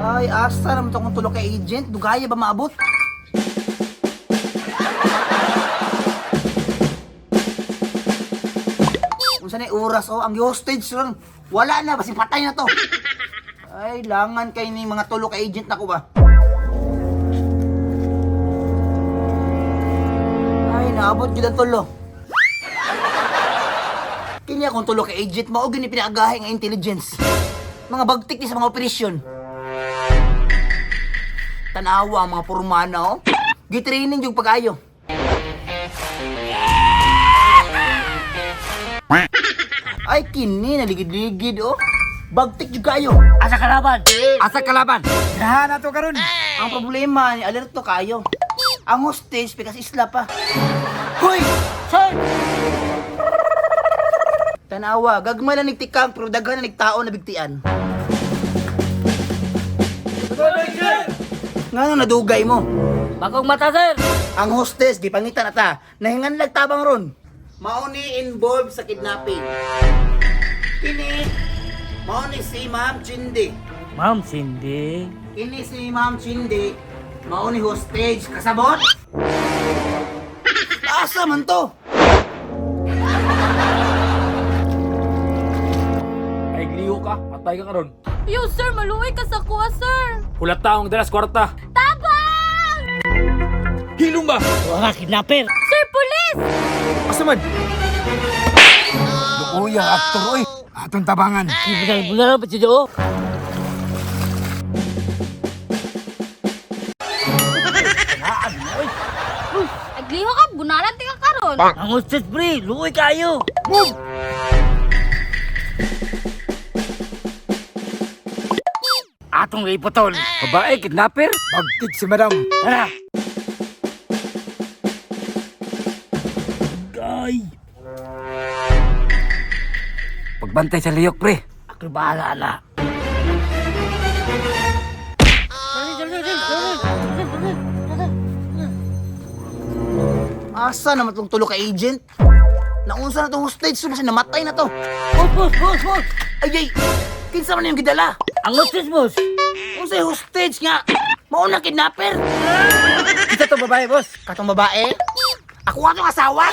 Ay, asa naman itong tulog kay agent? Dugaya ba maabot? Kung saan ay oras, oh, ang hostage lang. Wala na, basi patay na to. Ay, langan kay ni mga tulog kay agent na ko ba? Ay, naabot yun ang tulo. Kanya akong tulog kay agent, maugin ni pinagahe nga intelligence. Mga bagtik ni sa mga operasyon. Tanawa ang mga purmana, oh. Gitraining yung pag-ayo. Ay, kini, naligid-ligid, oh. Bagtik yung kayo. Asa kalaban? Asa kalaban? Gahan na to karon. Ang problema, ni alerto kayo. Ang hostage, pikas isla pa. Hoy! Sir! Tanawa, gagmay lang nagtikang, pero daghan na nagtao na bigtian. Nga nung nadugay mo. Bagong mata, sir! Ang hostess, gipangitan ata, nahingan tabang ron. Mauni involved sa kidnapping. Kini, mauni si Ma'am Chindi. Ma'am Cindy. Kini si Ma'am Chindi, mauni hostage. Kasabot? Asa man to? Ay, gliho ka. Patay ka karon. Yo, sir, maluoy ka sa kuha, sir. Hulat taong dalas kwarta. Tabang! Hilong ba? Wala kidnapper. Sir, pulis! Asa man? Luoy ang aktor oy. Atong tabangan. Bunal-bunal pa siya doon. Agliho ka, bunalan ti ka karon. Ang hostess, pre. Luoy kayo. Move! Atong ipotol. Babae, kidnapper? Bagtik si madam. Tara. Gay. Pagbantay sa liyok, pre. Ako bahala na. Asa naman itong tulo ka agent? Naunsa na itong hostage, so basta namatay na to. Boss. Ay, kinsa man yung gidala? Ang hostess, boss. Kung sa'y hostage nga, mauna kidnapper. Kita to babae, boss. Katong babae, ako atong asawa.